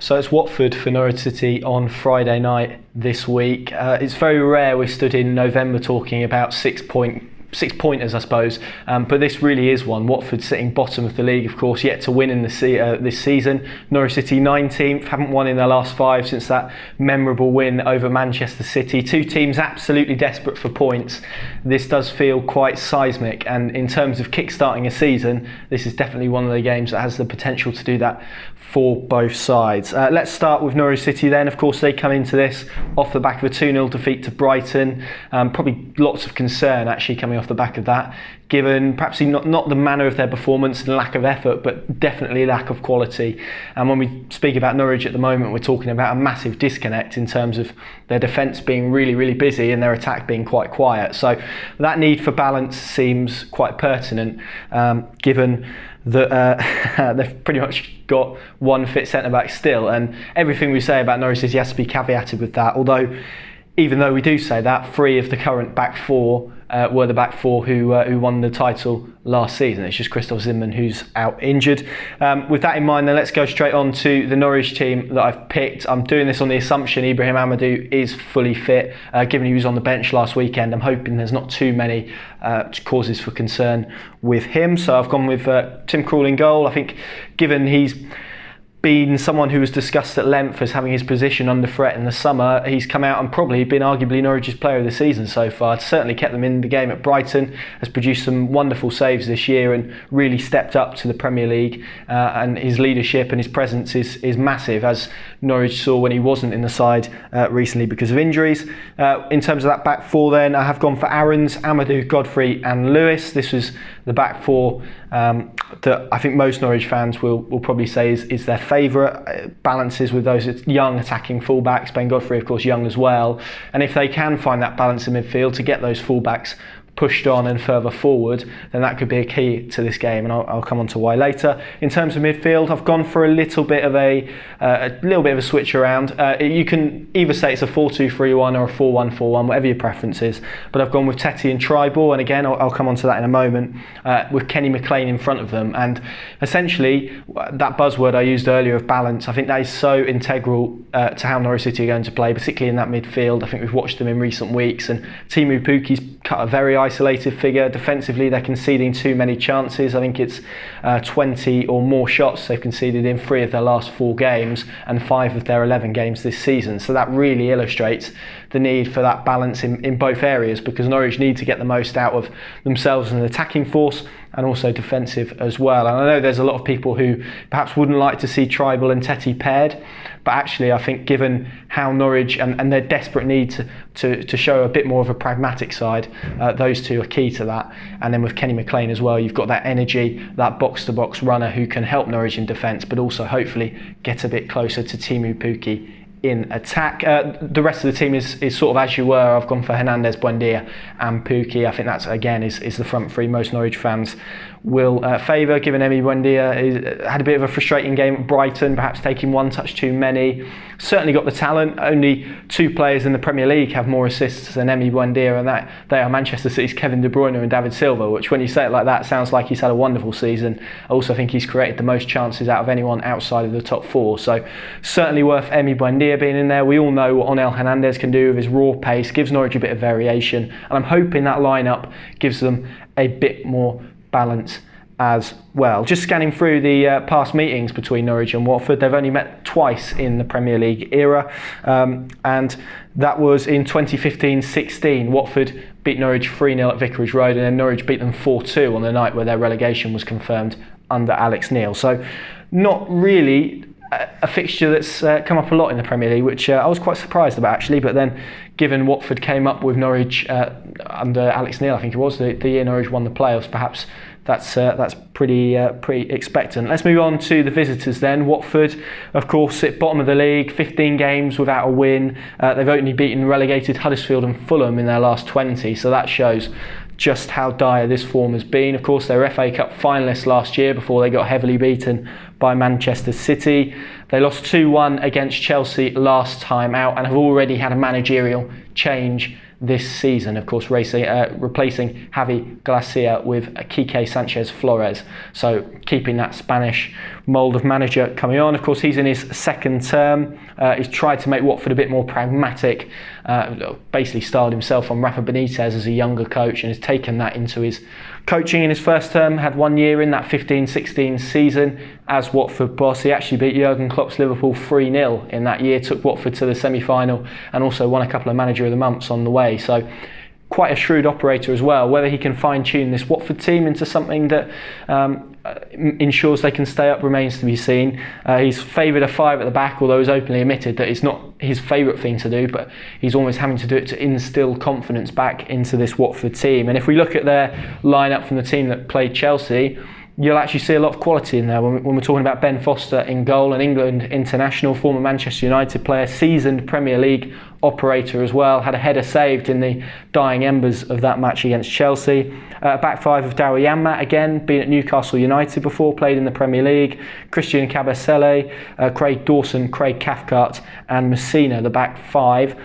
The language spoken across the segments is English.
So it's Watford for Norwich City on Friday night this week. It's very rare we stood in November talking about six pointers, I suppose, but this really is one. Watford sitting bottom of the league, of course, yet to win in this season. Norwich City 19th, haven't won in their last 5 since that memorable win over Manchester City. Two teams absolutely desperate for points. This does feel quite seismic, and in terms of kick-starting a season, this is definitely one of the games that has the potential to do that for both sides. Let's start with Norwich City then. Of course, they come into this off the back of a 2-0 defeat to Brighton. Probably lots of concern actually coming off the back of that, given perhaps not the manner of their performance and lack of effort, but definitely lack of quality. And when we speak about Norwich at the moment, we're talking about a massive disconnect in terms of their defence being really, really busy and their attack being quite quiet. So that need for balance seems quite pertinent, given that they've pretty much got one fit centre-back still, and everything we say about Norwich City has to be caveated with that, although even though we do say that, 3 of the current back 4 were the back 4 who won the title last season. It's just Christoph Zimmermann who's out injured. With that in mind, then let's go straight on to the Norwich team that I've picked. I'm doing this on the assumption Ibrahim Amadou is fully fit, given he was on the bench last weekend. I'm hoping there's not too many causes for concern with him. So I've gone with Tim Krul in goal. I think given he's been someone who was discussed at length as having his position under threat in the summer, he's come out and probably been arguably Norwich's player of the season so far. It's certainly kept them in the game at Brighton, has produced some wonderful saves this year and really stepped up to the Premier League, and his leadership and his presence is massive, as Norwich saw when he wasn't in the side recently because of injuries. In terms of that back 4 then, I have gone for Aarons, Amadou, Godfrey and Lewis. This was the back 4 that I think most Norwich fans will probably say is their favourite. Balances with those young attacking fullbacks. Ben Godfrey, of course, young as well. And if they can find that balance in midfield to get those fullbacks pushed on and further forward, then that could be a key to this game, and I'll come on to why later. In terms of midfield, I've gone for a little bit of a switch around. You can either say it's a 4-2-3-1 or a 4-1-4-1, whatever your preference is, but I've gone with Teti and Tribal, and again I'll come on to that in a moment, with Kenny McLean in front of them. And essentially that buzzword I used earlier of balance, I think that is so integral to how Norwich City are going to play, particularly in that midfield. I think we've watched them in recent weeks, and Teemu Pukki's cut a very isolated figure. Defensively, they're conceding too many chances. I think it's 20 or more shots they've conceded in 3 of their last 4 games and 5 of their 11 games this season. So that really illustrates the need for that balance in both areas, because Norwich need to get the most out of themselves as an attacking force and also defensive as well. And I know there's a lot of people who perhaps wouldn't like to see Tribal and Teti paired, but actually I think given how Norwich and their desperate need to show a bit more of a pragmatic side, those two are key to that. And then with Kenny McLean as well, you've got that energy, that box-to-box runner who can help Norwich in defence, but also hopefully get a bit closer to Teemu Pukki in attack. The rest of the team is sort of as you were. I've gone for Hernandez, Buendia and Pukki. I think that's again is the front 3 most Norwich fans will favour, given Emi Buendia had a bit of a frustrating game at Brighton, perhaps taking 1 touch too many. Certainly got the talent. Only 2 players in the Premier League have more assists than Emi Buendia, and that they are Manchester City's Kevin De Bruyne and David Silva, which when you say it like that sounds like he's had a wonderful season. I also think he's created the most chances out of anyone outside of the top 4, so certainly worth Emi Buendia being in there. We all know what Onel Hernandez can do with his raw pace, gives Norwich a bit of variation, and I'm hoping that lineup gives them a bit more balance as well. Just scanning through the past meetings between Norwich and Watford, they've only met twice in the Premier League era, and that was in 2015-16. Watford beat Norwich 3-0 at Vicarage Road, and then Norwich beat them 4-2 on the night where their relegation was confirmed under Alex Neil. So not really a fixture that's come up a lot in the Premier League, which I was quite surprised about actually. But then, given Watford came up with Norwich under Alex Neil, I think it was the year Norwich won the playoffs, perhaps that's pretty expectant. Let's move on to the visitors then. Watford, of course, sit bottom of the league, 15 games without a win. They've only beaten relegated Huddersfield and Fulham in their last 20, so that shows just how dire this form has been. Of course, they were FA Cup finalists last year before they got heavily beaten by Manchester City. They lost 2-1 against Chelsea last time out and have already had a managerial change this season, of course replacing Javi Gracia with Quique Sanchez Flores. So keeping that Spanish mould of manager coming on. Of course, he's in his second term. He's tried to make Watford a bit more pragmatic, basically styled himself on Rafa Benitez as a younger coach, and has taken that into his coaching in his first term. Had 1 year in that 15-16 season as Watford boss. He actually beat Jurgen Klopp's Liverpool 3-0 in that year, took Watford to the semi-final, and also won a couple of Manager of the Months on the way. So quite a shrewd operator as well. Whether he can fine-tune this Watford team into something that ensures they can stay up remains to be seen. He's favoured a 5 at the back, although he's openly admitted that it's not his favourite thing to do, but he's almost having to do it to instill confidence back into this Watford team. And if we look at their lineup from the team that played Chelsea, you'll actually see a lot of quality in there when we're talking about Ben Foster in goal, an England international, former Manchester United player, seasoned Premier League operator as well, had a header saved in the dying embers of that match against Chelsea. Back 5 of Daryl Janmaat, again, been at Newcastle United before, played in the Premier League. Christian Cabasele, Craig Dawson, Craig Cathcart and Messina, the back 5.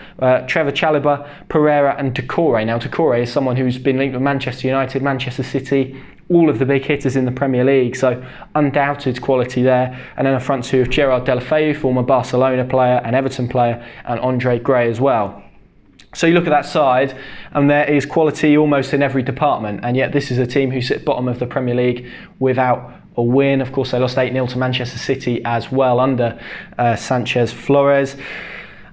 Trevor Chalobah, Pereira and Doucouré. Now Doucouré is someone who's been linked with Manchester United, Manchester City, all of the big hitters in the Premier League, so undoubted quality there. And then a front 2 of Gerard Deulofeu, former Barcelona player and Everton player, and Andre Gray as well. So you look at that side and there is quality almost in every department, and yet this is a team who sit bottom of the Premier League without a win. Of course, they lost 8-0 to Manchester City as well under Sanchez Flores.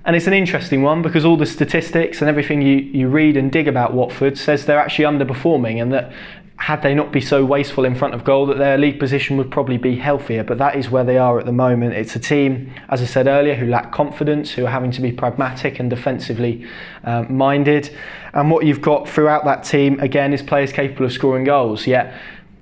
And it's an interesting one because all the statistics and everything you read and dig about Watford says they're actually underperforming, and that had they not be so wasteful in front of goal, that their league position would probably be healthier. But that is where they are at the moment. It's a team, as I said earlier, who lack confidence, who are having to be pragmatic and defensively minded. And what you've got throughout that team, again, is players capable of scoring goals. Yet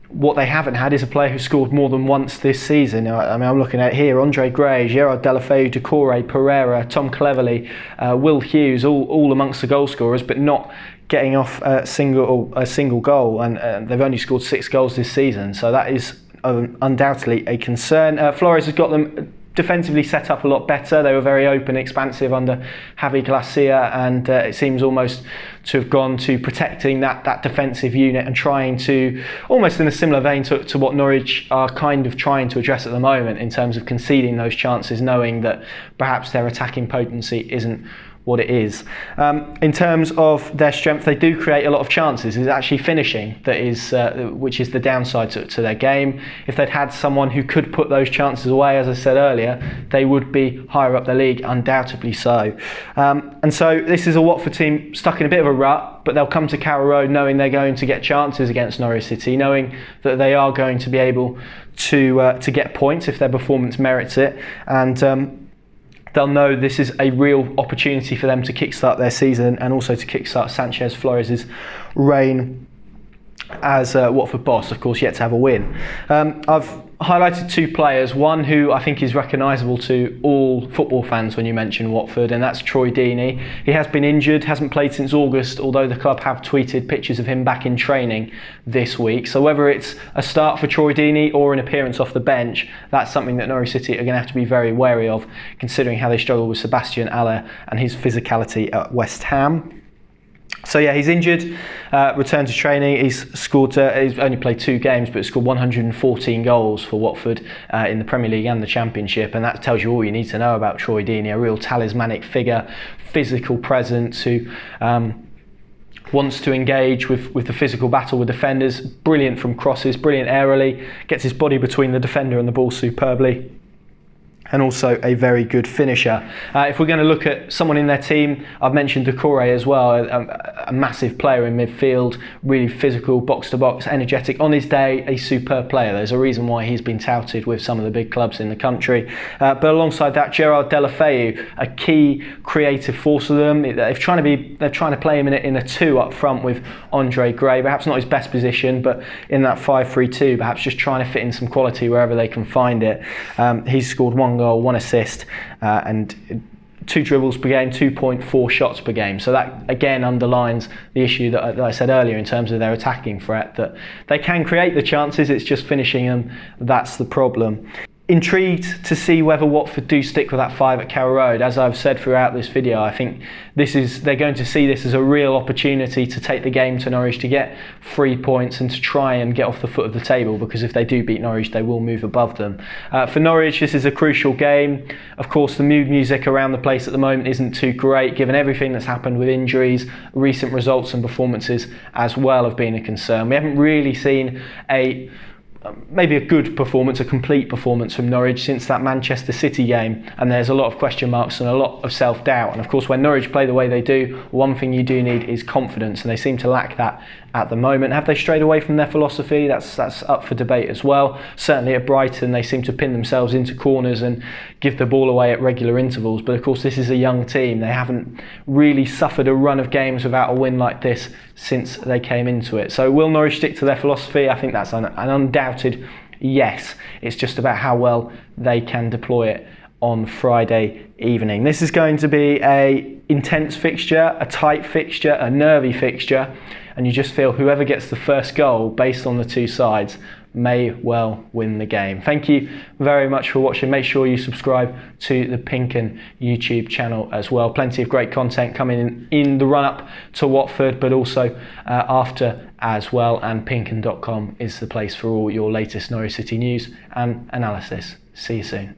what they haven't had is a player who scored more than once this season. I mean, I'm looking at here, Andre Gray, Gerard Deulofeu, Doucouré, Pereira, Tom Cleverley, Will Hughes, all amongst the goal scorers, but not getting off a single goal, and they've only scored 6 goals this season, so that is undoubtedly a concern. Flores has got them defensively set up a lot better. They were very open, expansive under Javi Gracia, and it seems almost to have gone to protecting that defensive unit and trying to, almost in a similar vein to what Norwich are kind of trying to address at the moment in terms of conceding those chances, knowing that perhaps their attacking potency isn't what it is. In terms of their strength, they do create a lot of chances. It's actually finishing that is, which is the downside to their game. If they'd had someone who could put those chances away, as I said earlier, they would be higher up the league, undoubtedly so. And so this is a Watford team stuck in a bit of a rut, but they'll come to Carrow Road knowing they're going to get chances against Norwich City, knowing that they are going to be able to get points if their performance merits it, and they'll know this is a real opportunity for them to kickstart their season and also to kickstart Sanchez Flores' reign as Watford boss, of course, yet to have a win. I've highlighted 2 players, one who I think is recognisable to all football fans when you mention Watford, and that's Troy Deeney. He has been injured, hasn't played since August, although the club have tweeted pictures of him back in training this week. So whether it's a start for Troy Deeney or an appearance off the bench, that's something that Norwich City are going to have to be very wary of, considering how they struggle with Sebastian Haller and his physicality at West Ham. So yeah, he's injured, returned to training. He's only played 2 games, but scored 114 goals for Watford in the Premier League and the Championship, and that tells you all you need to know about Troy Deeney, a real talismanic figure, physical presence who wants to engage with the physical battle with defenders, brilliant from crosses, brilliant aerially, gets his body between the defender and the ball superbly, and also a very good finisher. If we're going to look at someone in their team, I've mentioned Doucouré as well, a massive player in midfield, really physical, box-to-box, energetic. On his day, a superb player. There's a reason why he's been touted with some of the big clubs in the country. But alongside that, Gerard Deulofeu, a key creative force of them. They're trying to play him in a 2 up front with Andre Gray. Perhaps not his best position, but in that 5-3-2, perhaps just trying to fit in some quality wherever they can find it. He's scored 1 goal, 1 assist, and 2 dribbles per game, 2.4 shots per game. So that again underlines the issue that I said earlier in terms of their attacking threat, that they can create the chances, it's just finishing them that's the problem. Intrigued to see whether Watford do stick with that 5 at Carrow Road. As I've said throughout this video, I think they're going to see this as a real opportunity to take the game to Norwich, to get 3 points and to try and get off the foot of the table, because if they do beat Norwich, they will move above them. For Norwich, this is a crucial game. Of course, the mood music around the place at the moment isn't too great, given everything that's happened with injuries. Recent results and performances as well have been a concern. We haven't really seen maybe a good performance, a complete performance from Norwich since that Manchester City game, and there's a lot of question marks and a lot of self-doubt. And of course, when Norwich play the way they do, one thing you do need is confidence, and they seem to lack that at the moment. Have they strayed away from their philosophy? That's up for debate as well. Certainly at Brighton, they seem to pin themselves into corners and give the ball away at regular intervals, but of course this is a young team. They haven't really suffered a run of games without a win like this since they came into it. So will Norwich stick to their philosophy? I think that's an undoubted yes. It's just about how well they can deploy it on Friday evening. This is going to be an intense fixture, a tight fixture, a nervy fixture, and you just feel whoever gets the first goal based on the two sides may well win the game. Thank you very much for watching. Make sure you subscribe to the Pinken YouTube channel as well. Plenty of great content coming in the run-up to Watford, but also after as well, and pinken.com is the place for all your latest Norwich City news and analysis. See you soon.